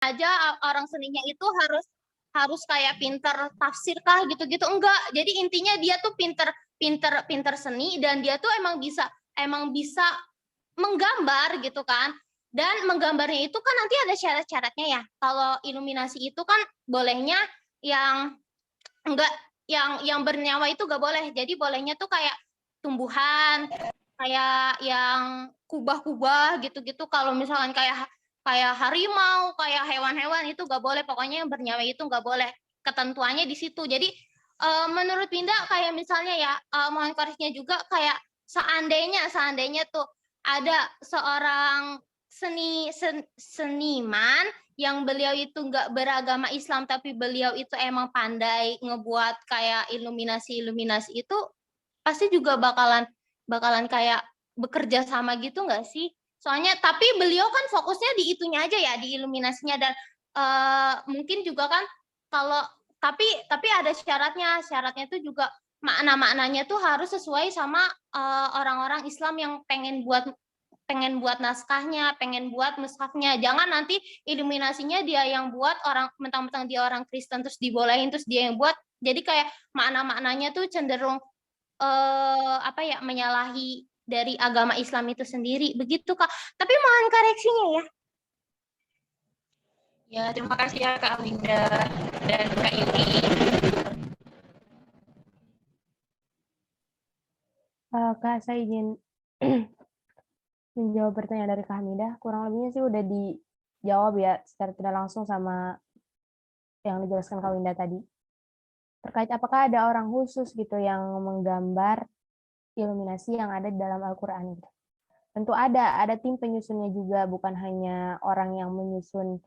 aja orang seninya itu harus kayak pinter tafsir kah gitu-gitu, enggak. Jadi intinya dia tuh pinter seni dan dia tuh emang bisa menggambar gitu kan. Dan menggambarnya itu kan nanti ada syarat-syaratnya ya. Kalau iluminasi itu kan bolehnya yang enggak, yang bernyawa itu enggak boleh. Jadi bolehnya tuh kayak tumbuhan, kayak yang kubah-kubah gitu-gitu. Kalau misalkan kayak harimau, kayak hewan-hewan itu nggak boleh. Pokoknya yang bernyawa itu nggak boleh. Ketentuannya di situ. Jadi menurut Pinda kayak misalnya ya, mohon koreksinya juga kayak seandainya tuh ada seorang seniman yang beliau itu nggak beragama Islam tapi beliau itu emang pandai ngebuat kayak iluminasi itu pasti juga bakalan kayak bekerja sama gitu nggak sih? Soalnya tapi beliau kan fokusnya di itunya aja ya, di iluminasinya dan mungkin juga kan kalau tapi ada syaratnya. Syaratnya itu juga makna-maknanya tuh harus sesuai sama orang-orang Islam yang pengen buat naskahnya, pengen buat mushafnya. Jangan nanti iluminasinya dia yang buat, orang mentang-mentang dia orang Kristen terus dibolehin terus dia yang buat. Jadi kayak makna-maknanya tuh cenderung apa ya, menyalahi dari agama Islam itu sendiri, begitu Kak. Tapi mohon koreksinya ya. Ya, terima kasih ya Kak Winda dan Kak Yuli. Kak, saya izin menjawab pertanyaan dari Kak Hamidah. Kurang lebihnya sih udah dijawab ya secara tidak langsung sama yang dijelaskan Kak Winda tadi. Terkait apakah ada orang khusus gitu yang menggambar iluminasi yang ada di dalam Al-Quran gitu. Tentu ada tim penyusunnya juga, bukan hanya orang yang menyusun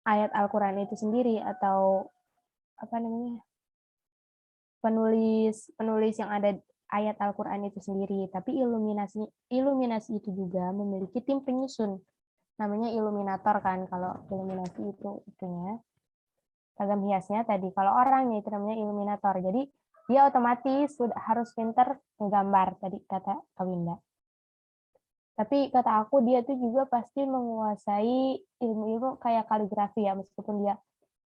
ayat Al-Quran itu sendiri atau apa namanya penulis yang ada ayat Al-Quran itu sendiri, tapi iluminasi itu juga memiliki tim penyusun, namanya iluminator kan. Kalau iluminasi itunya logam hiasnya tadi, kalau orangnya itu namanya iluminator. Jadi dia otomatis sudah harus pinter menggambar tadi kata Kak Winda. Tapi kata aku dia tuh juga pasti menguasai ilmu-ilmu kayak kaligrafi ya, meskipun dia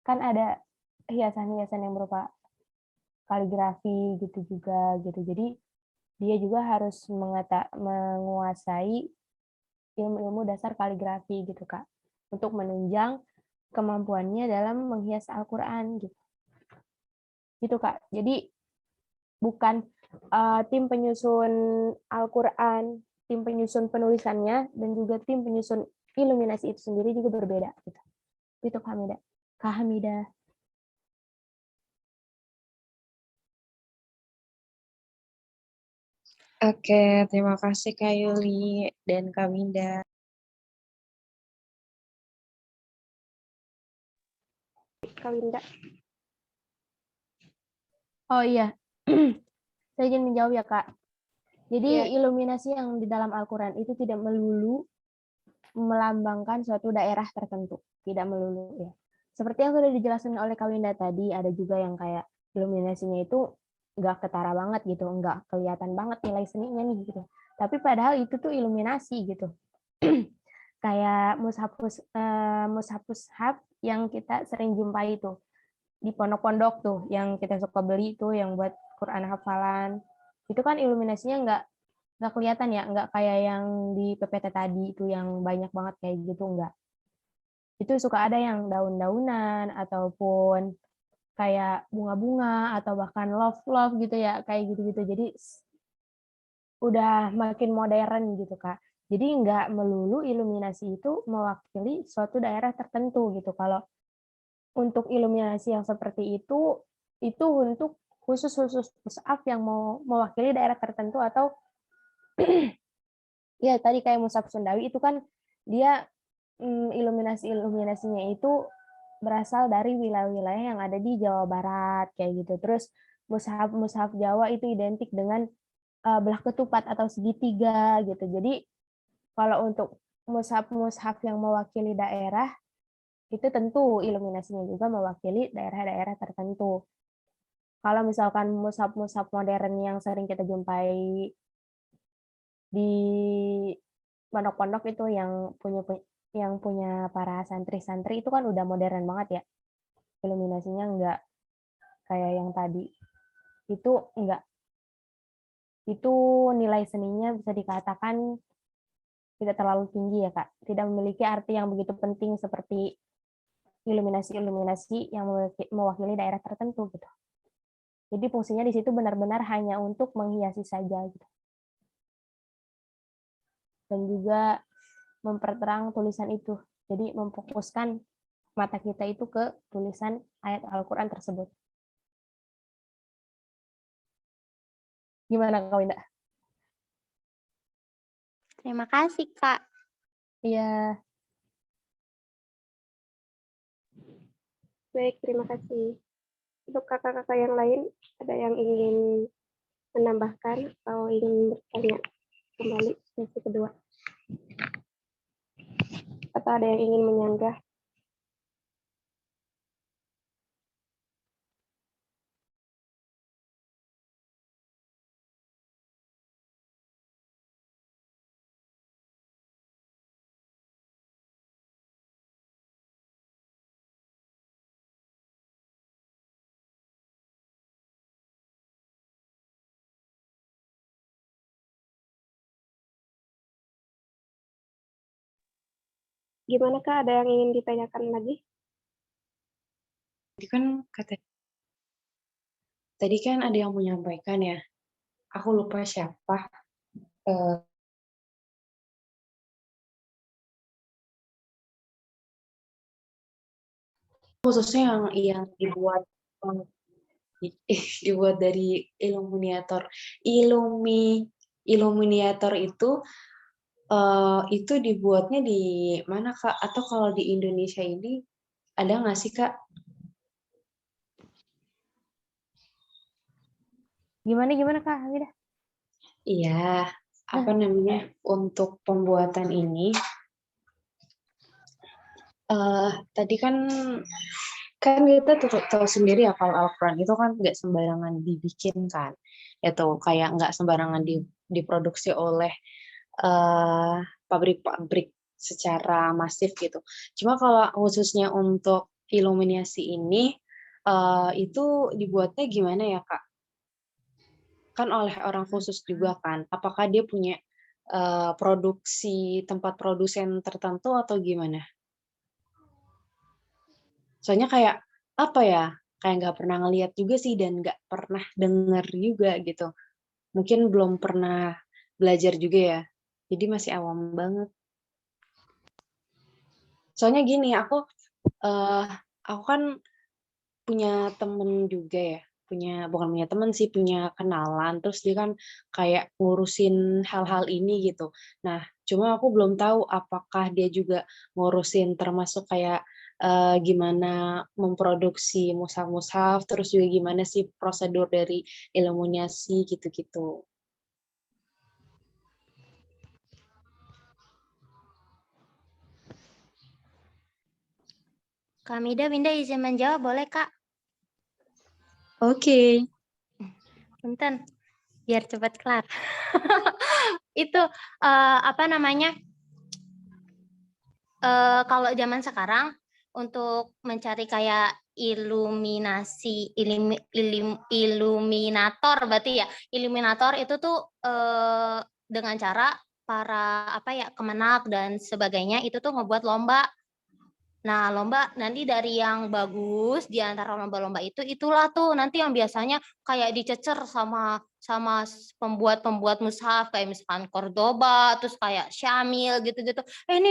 kan ada hiasan-hiasan yang berupa kaligrafi gitu juga gitu. Jadi dia juga harus menguasai ilmu-ilmu dasar kaligrafi gitu Kak, untuk menunjang kemampuannya dalam menghias Al-Quran gitu. Gitu Kak. Jadi bukan tim penyusun Al-Quran, tim penyusun penulisannya, dan juga tim penyusun iluminasi itu sendiri juga berbeda. Gitu. Itu Kak Hamidah. Oke, terima kasih Kak Yuli dan Kak Winda. Kak Winda. Oh iya, saya ingin menjawab ya Kak. Jadi iluminasi yang di dalam Al-Quran itu tidak melulu melambangkan suatu daerah tertentu, tidak melulu ya. Seperti yang sudah dijelaskan oleh Kak Winda tadi, ada juga yang kayak iluminasinya itu nggak ketara banget gitu, nggak kelihatan banget nilai seninya nih gitu. Tapi padahal itu tuh iluminasi gitu. Kayak mushaf yang kita sering jumpai itu di pondok-pondok tuh, yang kita suka beli tuh, yang buat Quran hafalan. Itu kan iluminasinya nggak kelihatan ya, nggak kayak yang di PPT tadi itu yang banyak banget kayak gitu, nggak. Itu suka ada yang daun-daunan ataupun kayak bunga-bunga atau bahkan love gitu ya, kayak gitu-gitu. Jadi udah makin modern gitu Kak. Jadi nggak melulu iluminasi itu mewakili suatu daerah tertentu gitu. Kalau untuk iluminasi yang seperti itu untuk khusus mushaf yang mau mewakili daerah tertentu, atau ya tadi kayak mushaf Sundawi itu kan dia iluminasinya itu berasal dari wilayah-wilayah yang ada di Jawa Barat kayak gitu. Terus mushaf Jawa itu identik dengan belah ketupat atau segitiga gitu. Jadi kalau untuk mushaf yang mewakili daerah itu tentu iluminasinya juga mewakili daerah-daerah tertentu. Kalau misalkan mushaf modern yang sering kita jumpai di pondok-pondok itu yang yang punya para santri-santri itu kan udah modern banget ya. Iluminasinya nggak kayak yang tadi. Itu enggak. Itu nilai seninya bisa dikatakan tidak terlalu tinggi ya, Kak. Tidak memiliki arti yang begitu penting seperti iluminasi-iluminasi yang mewakili daerah tertentu gitu. Jadi fungsinya di situ benar-benar hanya untuk menghiasi saja gitu. Dan juga memperterang tulisan itu. Jadi memfokuskan mata kita itu ke tulisan ayat Al-Quran tersebut. Gimana Kak Winda? Terima kasih, Kak. Iya, Baik, terima kasih. Untuk kakak-kakak yang lain, ada yang ingin menambahkan atau ingin bertanya kembali sesi kedua? Atau ada yang ingin menyanggah? Gimana Kak, ada yang ingin ditanyakan lagi? Tadi kan ada yang menyampaikan ya, aku lupa siapa, khususnya yang dibuat dibuat dari illuminator itu dibuatnya di mana Kak? Atau kalau di Indonesia ini ada nggak sih Kak? gimana Kak Winda? Iya, apa namanya, untuk pembuatan ini, tadi kan kita tahu sendiri ya kalau Al-Quran itu kan nggak sembarangan dibikin kan, itu kayak nggak sembarangan diproduksi oleh pabrik-pabrik secara masif gitu. Cuma kalau khususnya untuk iluminasi ini, itu dibuatnya gimana ya Kak? Kan oleh orang khusus juga kan. Apakah dia punya produksi tempat produsen tertentu atau gimana? Soalnya kayak apa ya? Kayak nggak pernah ngeliat juga sih dan nggak pernah denger juga gitu. Mungkin belum pernah belajar juga ya. Jadi masih awam banget. Soalnya gini, aku kan punya temen juga ya, bukan punya temen sih, punya kenalan, terus dia kan kayak ngurusin hal-hal ini gitu. Nah, cuma aku belum tahu apakah dia juga ngurusin termasuk kayak gimana memproduksi mushaf-mushaf, terus juga gimana sih prosedur dari iluminasi gitu-gitu. Kak Winda izin menjawab, boleh, Kak? Oke. Punten, biar cepat kelar. Itu apa namanya? Kalau zaman sekarang untuk mencari kayak iluminator berarti ya. Iluminator itu tuh dengan cara para apa ya Kemenak dan sebagainya itu tuh ngebuat lomba. Nah, lomba nanti dari yang bagus di antara lomba-lomba itulah tuh nanti yang biasanya kayak dicecer sama pembuat-pembuat mushaf kayak misalkan Cordoba, terus kayak Syamil gitu-gitu. Ini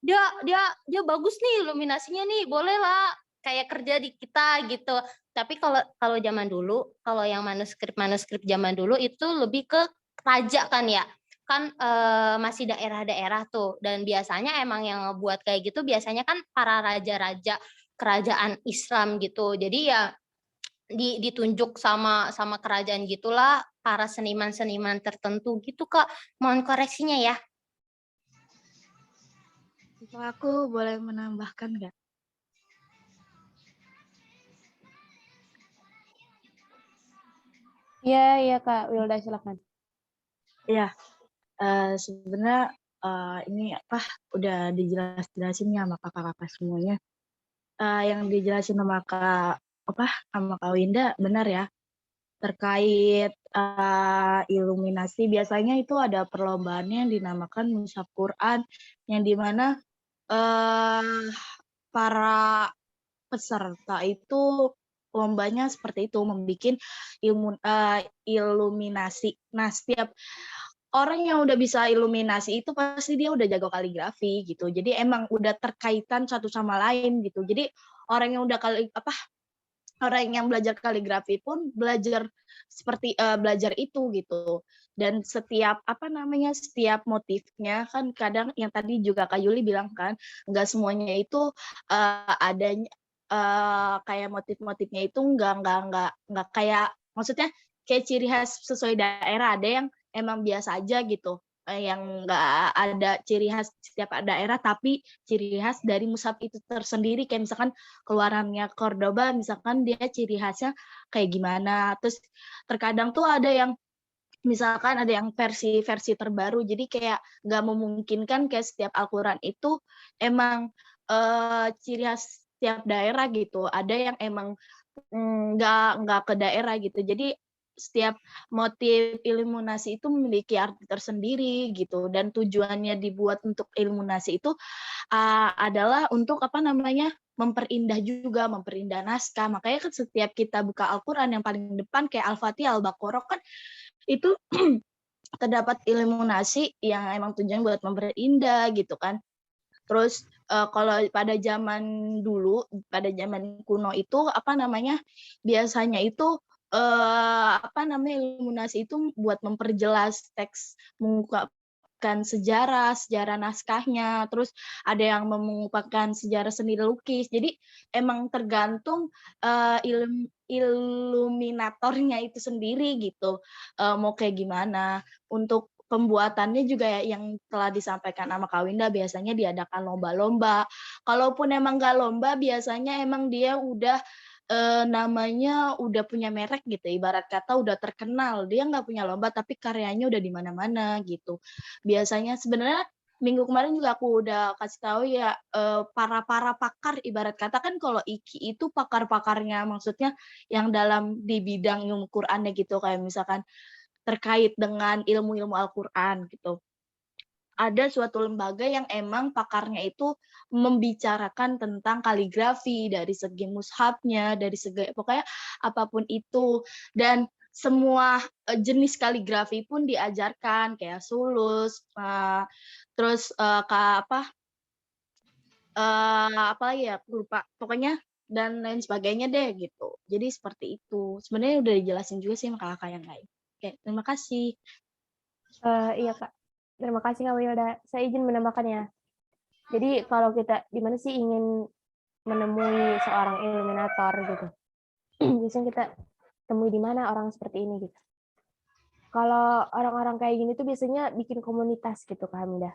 dia bagus nih iluminasinya nih, bolehlah kayak kerja di kita gitu. Tapi kalau zaman dulu, kalau yang manuskrip zaman dulu itu lebih ke raja kan ya. Kan masih daerah-daerah tuh dan biasanya emang yang ngebuat kayak gitu biasanya kan para raja-raja kerajaan Islam gitu. Jadi ya ditunjuk sama kerajaan gitulah para seniman-seniman tertentu gitu Kak. Mohon koreksinya ya. Kalau aku boleh menambahkan nggak? Iya Kak Wilda silakan. Iya, sebenarnya ini udah dijelasin ya sama kakak-kakak semuanya. Yang dijelasin sama sama Kak Winda benar ya. Terkait iluminasi biasanya itu ada perlombaannya yang dinamakan Mushaf Quran, yang dimana para peserta itu lombanya seperti itu, membuat iluminasi. Nah, setiap orang yang udah bisa iluminasi itu pasti dia udah jago kaligrafi gitu. Jadi emang udah terkaitan satu sama lain gitu. Jadi orang yang udah orang yang belajar kaligrafi pun belajar seperti belajar itu gitu. Dan setiap setiap motifnya kan kadang yang tadi juga Kak Yuli bilang kan, nggak semuanya itu adanya kayak motif-motifnya itu nggak kayak, maksudnya kayak ciri khas sesuai daerah, ada yang emang biasa aja gitu, yang nggak ada ciri khas setiap daerah, tapi ciri khas dari mushaf itu tersendiri. Kayak misalkan keluarannya Cordoba, misalkan dia ciri khasnya kayak gimana. Terus terkadang tuh ada yang misalkan ada yang versi terbaru, jadi kayak nggak memungkinkan kayak setiap Al-Quran itu emang ciri khas setiap daerah gitu. Ada yang emang nggak ke daerah gitu. Jadi setiap motif iluminasi itu memiliki arti tersendiri gitu, dan tujuannya dibuat untuk iluminasi itu adalah untuk memperindah juga, memperindah naskah. Makanya kan setiap kita buka Al-Quran yang paling depan kayak Al-Fatihah, Al-Baqarah kan itu terdapat iluminasi yang emang tujuannya buat memperindah gitu kan. Terus kalau pada zaman dulu, pada zaman kuno itu biasanya itu iluminasi itu buat memperjelas teks, mengungkapkan sejarah naskahnya, terus ada yang mengungkapkan sejarah seni lukis. Jadi emang tergantung iluminatornya itu sendiri gitu, mau kayak gimana. Untuk pembuatannya juga ya, yang telah disampaikan sama Kak Winda, biasanya diadakan lomba-lomba. Kalaupun emang nggak lomba, biasanya emang dia udah namanya udah punya merek gitu, ibarat kata udah terkenal. Dia nggak punya lomba, tapi karyanya udah di mana-mana gitu. Biasanya sebenarnya minggu kemarin juga aku udah kasih tahu ya, para pakar, ibarat kata kan kalau IKI itu pakar-pakarnya, maksudnya yang dalam di bidang ilmu Qur'annya gitu, kayak misalkan terkait dengan ilmu-ilmu Al-Qur'an gitu. Ada suatu lembaga yang emang pakarnya itu membicarakan tentang kaligrafi dari segi mushafnya, dari segi pokoknya apapun itu, dan semua jenis kaligrafi pun diajarkan kayak sulus, terus apalagi ya aku lupa, pokoknya dan lain sebagainya deh gitu. Jadi seperti itu. Sebenarnya udah dijelasin juga sih sama kakak yang lain. Oke, terima kasih. Iya Kak, terima kasih Kak Wilda. Saya izin menambahkannya. Jadi kalau kita di mana sih ingin menemui seorang iluminator gitu, biasanya kita temui di mana orang seperti ini gitu. Kalau orang-orang kayak gini tuh biasanya bikin komunitas gitu Kak Hamida.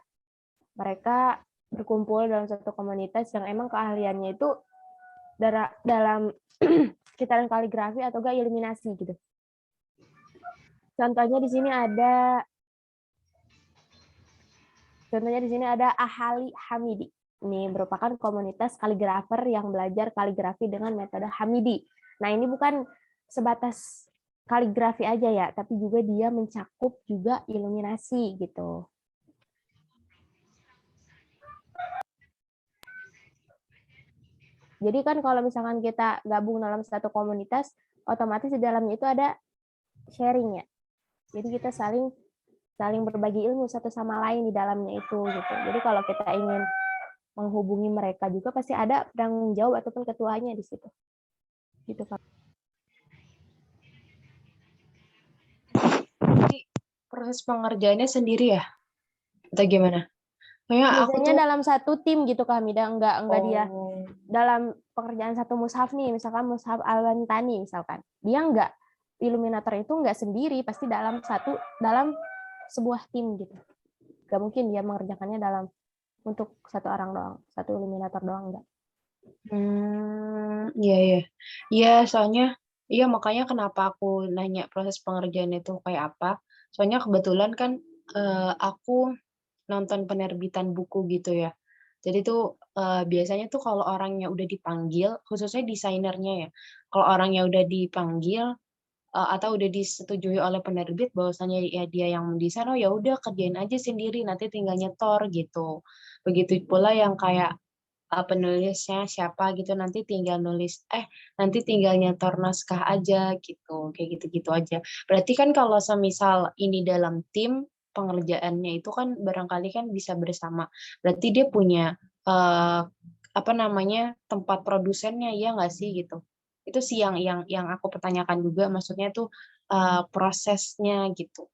Mereka berkumpul dalam satu komunitas yang emang keahliannya itu dalam sekitaran kaligrafi atau enggak iluminasi gitu. Contohnya di sini ada Ahali Hamidi. Ini merupakan komunitas kaligrafer yang belajar kaligrafi dengan metode Hamidi. Nah, ini bukan sebatas kaligrafi aja ya, tapi juga dia mencakup juga iluminasi gitu. Jadi kan kalau misalkan kita gabung dalam satu komunitas, otomatis di dalamnya itu ada sharing ya. Jadi kita saling berbagi ilmu satu sama lain di dalamnya itu gitu. Jadi kalau kita ingin menghubungi mereka juga pasti ada penanggung jawab ataupun ketuanya di situ. Gitu Pak. Proses pengerjaannya sendiri ya? Atau gimana? Biasanya dalam satu tim gitu Kak Hamida, enggak dia dalam pengerjaan satu mushaf nih, misalkan mushaf Al-Bantani misalkan. Dia enggak, iluminator itu enggak sendiri, pasti dalam sebuah tim gitu. Enggak mungkin dia mengerjakannya untuk satu orang doang, satu iluminator doang enggak. Iya. Iya, soalnya makanya kenapa aku nanya proses pengerjaan itu kayak apa. Soalnya kebetulan kan aku nonton penerbitan buku gitu ya. Jadi tuh, biasanya tuh kalau orangnya udah dipanggil, khususnya desainernya ya, kalau orangnya udah dipanggil, atau udah disetujui oleh penerbit bahwasanya ya dia yang mendesain, oh ya udah kerjain aja sendiri, nanti tinggal nyetor gitu. Begitu pula yang kayak, penulisnya siapa gitu, nanti tinggal nyetor naskah aja gitu, kayak gitu-gitu aja. Berarti kan kalau semisal ini dalam tim, pengerjaannya itu kan barangkali kan bisa bersama. Berarti dia punya, apa namanya, tempat produsennya, ya nggak sih gitu? Itu sih yang aku pertanyakan juga, maksudnya tuh, prosesnya gitu.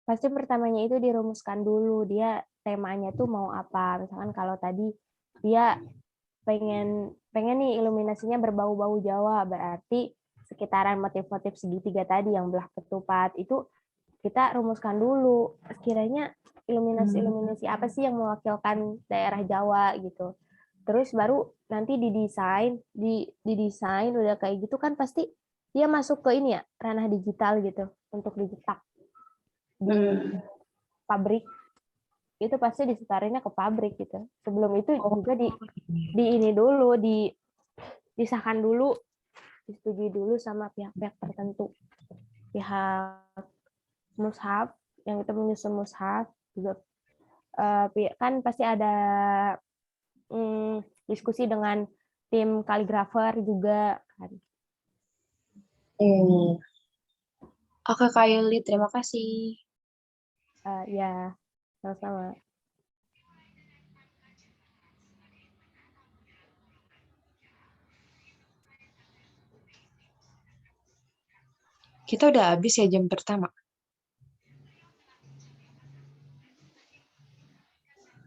Pasti pertamanya itu dirumuskan dulu, dia temanya tuh mau apa. Misalkan kalau tadi dia pengen nih iluminasinya berbau-bau Jawa, berarti sekitaran motif-motif segitiga tadi yang belah ketupat itu kita rumuskan dulu kiranya iluminasi apa sih yang mewakilkan daerah Jawa gitu. Terus baru nanti didesain udah kayak gitu kan pasti dia masuk ke ini ya ranah digital gitu untuk dicetak di pabrik itu pasti disetarinnya ke pabrik gitu. Sebelum itu juga di ini dulu disahkan dulu, disetujui dulu sama pihak-pihak tertentu. Pihak mushaf yang kita menyusun mushaf juga kan pasti ada diskusi dengan tim kaligrafer juga kan. Oke Kak Yuli, terima kasih. Ya, sama-sama. Kita udah habis ya jam pertama?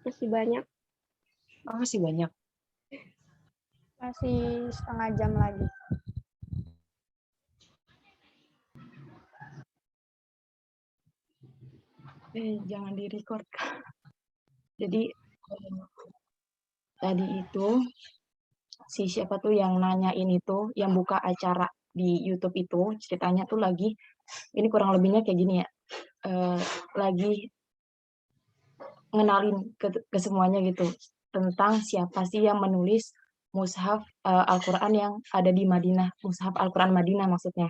Masih banyak. Oh, masih banyak. Masih setengah jam lagi. Jangan di-record. Jadi tadi itu si siapa tuh yang nanyain itu, yang buka acara di YouTube itu, ceritanya tuh lagi, ini kurang lebihnya kayak gini ya, lagi ngenalin ke semuanya gitu, tentang siapa sih yang menulis mushaf Al-Quran yang ada di Madinah, mushaf Al-Quran Madinah maksudnya.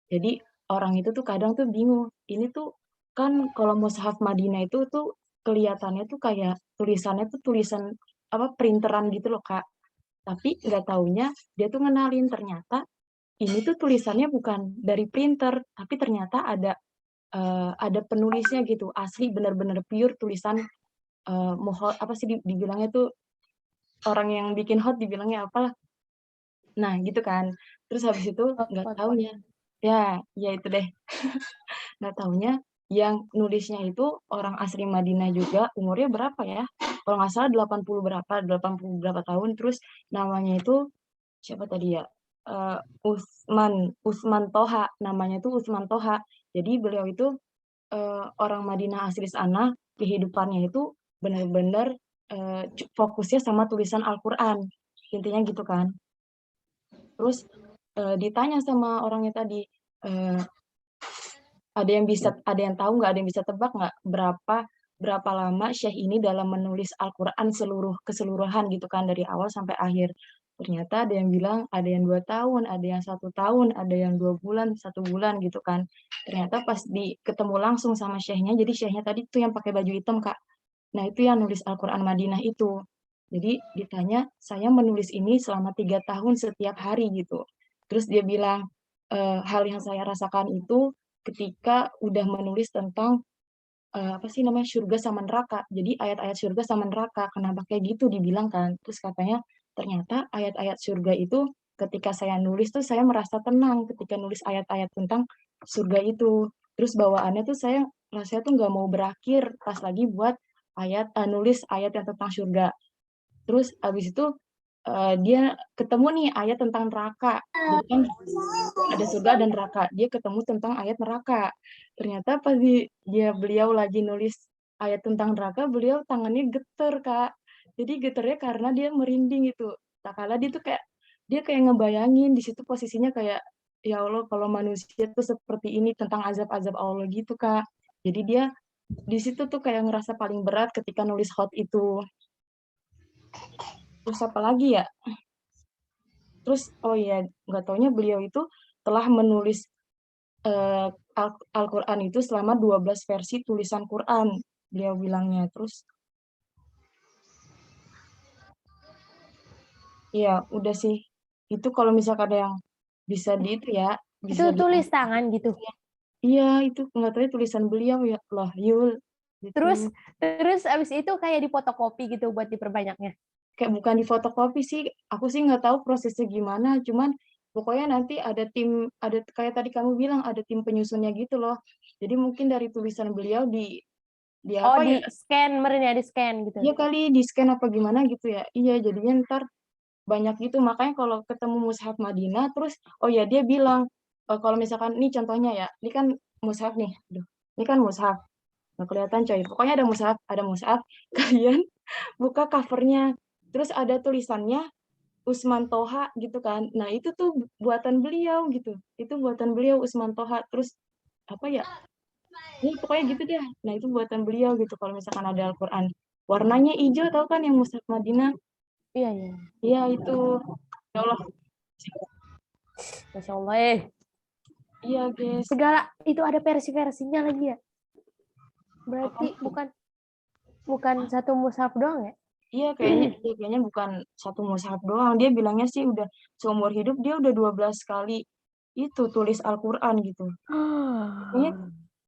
Jadi orang itu tuh kadang tuh bingung, ini tuh kan kalau mushaf Madinah itu tuh kelihatannya tuh kayak tulisannya tuh tulisan apa printeran gitu loh Kak. Tapi nggak taunya dia tuh ngenalin ternyata ini tuh tulisannya bukan dari printer, tapi ternyata ada penulisnya gitu, asli bener-bener pure tulisan apa sih dibilangnya tuh orang yang bikin hot dibilangnya apa? Nah gitu kan. Terus habis itu nggak taunya, ya itu deh. Nggak taunya yang nulisnya itu orang asli Madinah juga, umurnya berapa ya? Kalau nggak salah 80 berapa tahun, terus namanya itu siapa tadi ya? Usman Toha, namanya tuh Usman Toha. Jadi beliau itu orang Madinah asli sana, kehidupannya itu benar-benar fokusnya sama tulisan Al-Quran, intinya gitu kan. Terus ditanya sama orangnya tadi, ada yang tahu nggak, ada yang bisa tebak nggak berapa lama Syekh ini dalam menulis Al-Quran keseluruhan gitu kan dari awal sampai akhir. Ternyata ada yang bilang ada yang 2 tahun, ada yang 1 tahun, ada yang 2 bulan, 1 bulan gitu kan. Ternyata pas ketemu langsung sama Syekhnya, jadi Syekhnya tadi tuh yang pakai baju hitam Kak. Nah itu yang nulis Al-Quran Madinah itu. Jadi ditanya, saya menulis ini selama 3 tahun setiap hari gitu. Terus dia bilang, hal yang saya rasakan itu ketika udah menulis tentang apa sih namanya surga sama neraka. Jadi ayat-ayat surga sama neraka. Kenapa kayak gitu dibilang kan? Terus katanya ternyata ayat-ayat surga itu ketika saya nulis tuh saya merasa tenang ketika nulis ayat-ayat tentang surga itu. Terus bawaannya tuh saya rasanya tuh nggak mau berakhir pas lagi buat nulis ayat yang tentang surga. Terus abis itu dia ketemu nih ayat tentang neraka. Jadi kan ada surga dan neraka. Dia ketemu tentang ayat neraka. Ternyata pas beliau lagi nulis ayat tentang neraka, beliau tangannya geter, Kak. Jadi geternya karena dia merinding itu. Tak kala dia kayak ngebayangin di situ posisinya kayak ya Allah kalau manusia tuh seperti ini tentang azab-azab Allah gitu Kak. Jadi dia di situ tuh kayak ngerasa paling berat ketika nulis khot itu. Terus apa lagi ya? Terus oh iya nggak taunya beliau itu telah menulis Al-Quran itu selama 12 versi tulisan Quran beliau bilangnya. Terus ya udah sih itu kalau misalkan ada yang bisa di itu ya Itu bisa di tulis tangan gitu. iya itu nggak tahu ya tulisan beliau ya loh Yul gitu. Terus abis itu kayak difotokopi gitu buat diperbanyaknya. Kayak bukan di fotokopi sih aku sih nggak tahu prosesnya gimana cuman pokoknya nanti ada tim ada kayak tadi kamu bilang ada tim penyusunnya gitu loh jadi mungkin dari tulisan beliau di Oh, apa ya di scan, meren ya, di scan gitu. iya kali di scan apa gimana gitu ya iya jadinya ntar banyak gitu makanya kalau ketemu mushaf Madinah terus oh ya dia bilang kalau misalkan ini contohnya ya ini kan mushaf nih aduh ini kan mushaf nggak kelihatan coy pokoknya ada mushaf kalian buka covernya terus ada tulisannya Usman Toha gitu kan nah itu tuh buatan beliau gitu itu buatan beliau Usman Toha terus apa ya ini pokoknya gitu deh nah itu buatan beliau gitu kalau misalkan ada Al-Quran warnanya hijau tau kan yang mushaf Madinah Iya, iya. iya itu ya Allah Masya Allah. iya guys Segala itu ada versi-versinya lagi ya. Berarti bukan satu mushaf doang ya? iya kayaknya bukan satu mushaf doang dia bilangnya sih udah seumur hidup dia udah 12 kali itu tulis Al-Quran gitu pokoknya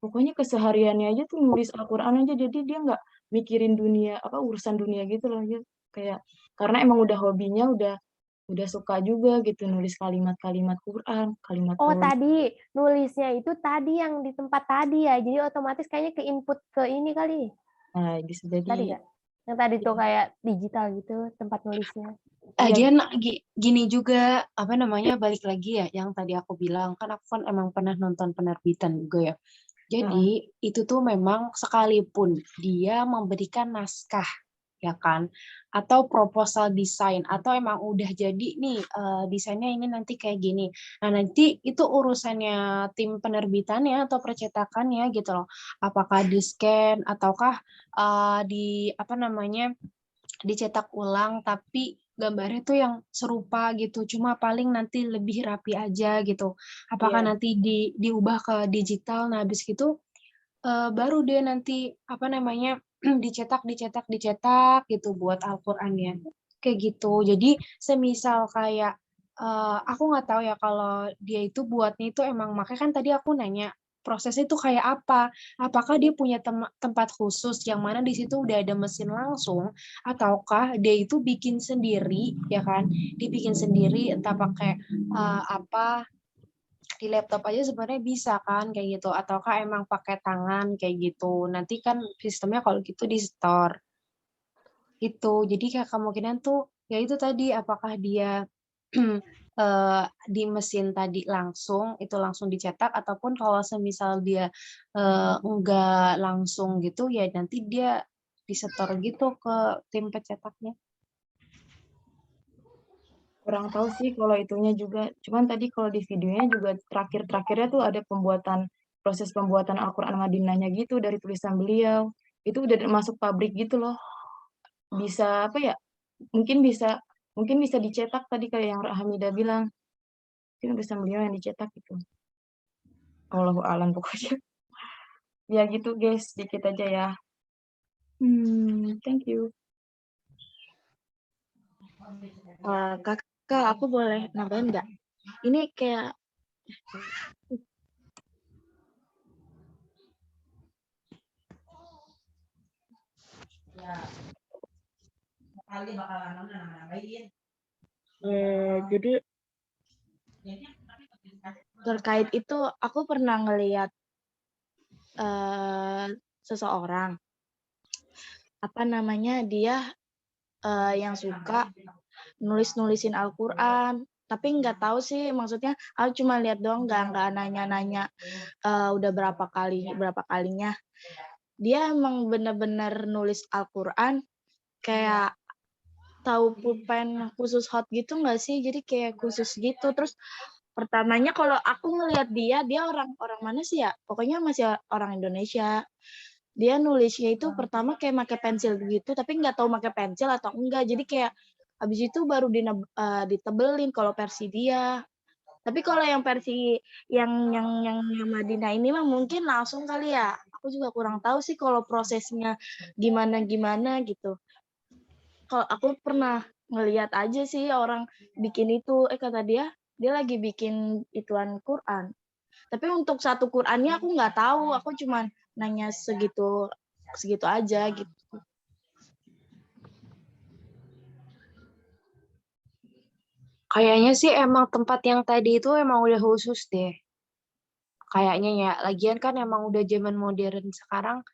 pokoknya kesehariannya aja tuh nulis Al-Quran aja jadi dia nggak mikirin dunia apa urusan dunia gitu loh dia kayak karena emang udah hobinya udah suka juga gitu nulis kalimat-kalimat Quran kalimat Oh, Allah tadi nulisnya itu tadi yang di tempat tadi ya. Jadi otomatis kayaknya ke input ke ini kali. nah bisa jadi Tadi nggak? Yang tadi tuh kayak digital gitu tempat nulisnya. iya Lagian gini juga apa namanya balik lagi ya yang tadi aku bilang kan aku kan emang pernah nonton penerbitan juga ya. Jadi itu tuh memang sekalipun dia memberikan naskah ya kan atau proposal desain atau emang udah jadi nih desainnya ini nanti kayak gini. Nah, nanti itu urusannya tim penerbitannya atau percetakannya gitu loh. Apakah di-scan ataukah di apa namanya dicetak ulang tapi gambarnya tuh yang serupa gitu cuma paling nanti lebih rapi aja gitu apakah iya nanti diubah ke digital nah habis gitu baru dia nanti apa namanya dicetak gitu buat Al-Qur'annya kayak gitu jadi semisal kayak aku nggak tahu ya kalau dia itu buatnya itu emang makanya kan tadi aku nanya prosesnya itu kayak apa apakah dia punya tempat khusus yang mana di situ udah ada mesin langsung ataukah dia itu bikin sendiri ya kan dibikin sendiri entah pakai apa di laptop aja sebenarnya bisa kan kayak gitu ataukah emang pakai tangan kayak gitu nanti kan sistemnya kalau gitu di store gitu jadi kayak kemungkinan tuh ya itu tadi apakah dia di mesin tadi langsung itu langsung dicetak ataupun kalau semisal dia enggak langsung gitu ya nanti dia disetor gitu ke tim pencetaknya. kurang tahu sih kalau itunya juga cuman tadi kalau di videonya juga terakhirnya tuh ada proses pembuatan Al-Quran Madinahnya gitu dari tulisan beliau itu udah masuk pabrik gitu loh bisa apa ya mungkin bisa dicetak tadi kayak yang Hamidah bilang mungkin tulisan beliau yang dicetak gitu Allahu alam pokoknya ya gitu guys sedikit aja ya thank you Kakak, aku boleh nambahin nggak? Ini kayak jadi terkait itu aku pernah ngelihat seseorang apa namanya dia yang suka nulisin Al-Quran tapi nggak tahu sih maksudnya aku cuma lihat doang nggak nanya-nanya udah berapa kalinya dia emang bener-bener nulis Al-Quran kayak tahu pulpen khusus hot gitu nggak sih jadi kayak khusus gitu terus pertamanya kalau aku ngelihat dia orang mana sih ya? Pokoknya masih orang Indonesia. Dia nulisnya itu pertama kayak pakai pensil gitu, tapi nggak tahu pakai pensil atau enggak. Jadi kayak habis itu baru ditebelin kalau versi dia. Tapi kalau yang versi yang Madinah ini mah mungkin langsung kali ya. Aku juga kurang tahu sih kalau prosesnya gimana gitu. Kalau aku pernah ngelihat aja sih orang bikin itu, kata dia lagi bikin ituan Quran. Tapi untuk satu Qurannya aku nggak tahu, aku cuma nanya segitu aja gitu. Kayaknya sih emang tempat yang tadi itu emang udah khusus deh. Kayaknya ya, lagian kan emang udah zaman modern sekarang,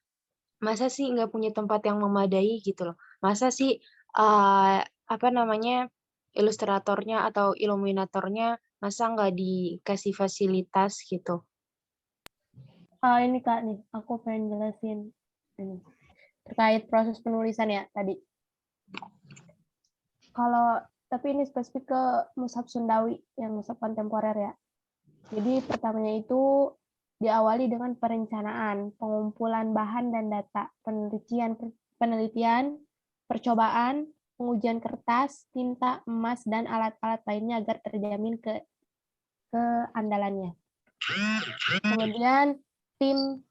masa sih nggak punya tempat yang memadai gitu loh. Masa sih, apa namanya, ilustratornya atau iluminatornya, masa nggak dikasih fasilitas gitu. Ini Kak nih, aku pengen jelasin ini terkait proses penulisan ya tadi. Tapi ini spesifik ke mushaf Sundawi yang mushaf kontemporer ya. Jadi pertamanya itu diawali dengan perencanaan, pengumpulan bahan dan data, penelitian, percobaan, pengujian kertas, tinta, emas, dan alat-alat lainnya agar terjamin keandalannya. Kemudian tim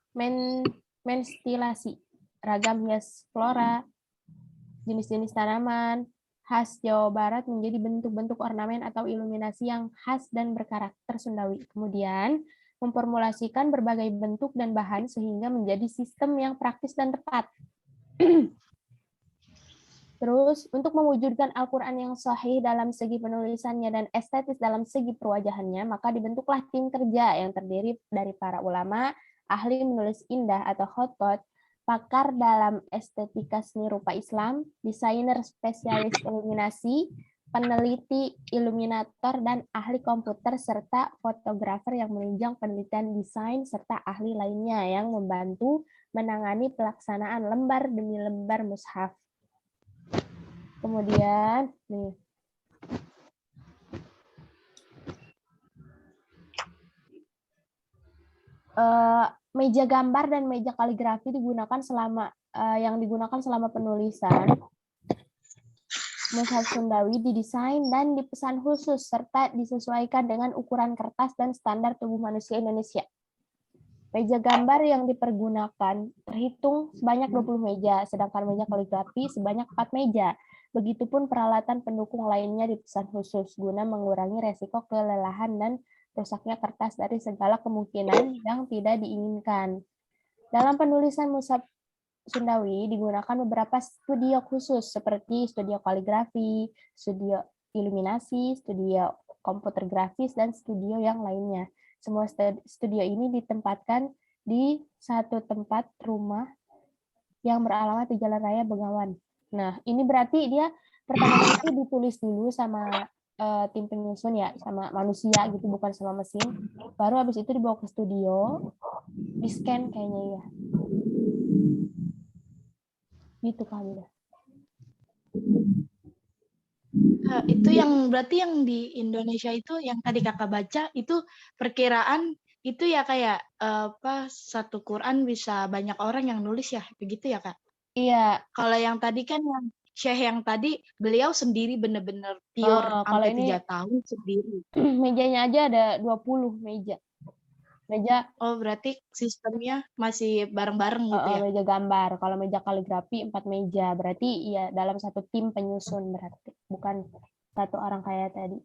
menstilasi, ragam hias flora, jenis-jenis tanaman khas Jawa Barat menjadi bentuk-bentuk ornamen atau iluminasi yang khas dan berkarakter Sundawi. Kemudian memformulasikan berbagai bentuk dan bahan sehingga menjadi sistem yang praktis dan tepat. Terus, untuk mewujudkan Al-Quran yang sahih dalam segi penulisannya dan estetis dalam segi perwajahannya, maka dibentuklah tim kerja yang terdiri dari para ulama, ahli menulis indah atau khotot, pakar dalam estetika seni rupa Islam, desainer spesialis iluminasi, peneliti, iluminator, dan ahli komputer, serta fotografer yang menunjang penelitian desain, serta ahli lainnya yang membantu menangani pelaksanaan lembar demi lembar mushaf. Kemudian, nih, meja gambar dan meja kaligrafi digunakan selama penulisan. Mushaf Sundawi didesain dan dipesan khusus serta disesuaikan dengan ukuran kertas dan standar tubuh manusia Indonesia. Meja gambar yang dipergunakan terhitung sebanyak 20 meja, sedangkan meja kaligrafi sebanyak 4 meja. Begitupun peralatan pendukung lainnya dipesan khusus guna mengurangi resiko kelelahan dan rusaknya kertas dari segala kemungkinan yang tidak diinginkan. Dalam penulisan mushaf Sundawi digunakan beberapa studio khusus seperti studio kaligrafi, studio iluminasi, studio komputer grafis, dan studio yang lainnya. Semua studio ini ditempatkan di satu tempat rumah yang beralamat di Jalan Raya Bengawan. Nah, ini berarti dia pertama itu ditulis dulu sama tim penyusun ya, sama manusia gitu, bukan sama mesin. Baru habis itu dibawa ke studio, di-scan kayaknya ya. Gitu kali ya. Itu yang berarti yang di Indonesia itu yang tadi kakak baca itu perkiraan itu ya kayak satu Quran bisa banyak orang yang nulis ya, begitu ya kak? Iya. Kalau yang tadi kan yang Syekh yang tadi beliau sendiri benar-benar pure sampai 3 tahun sendiri. Mejanya aja ada 20 meja. Oh, berarti sistemnya masih bareng-bareng gitu ya? Meja gambar. Kalau meja kaligrafi 4 meja. Berarti ya dalam satu tim penyusun berarti. Bukan satu orang kayak tadi.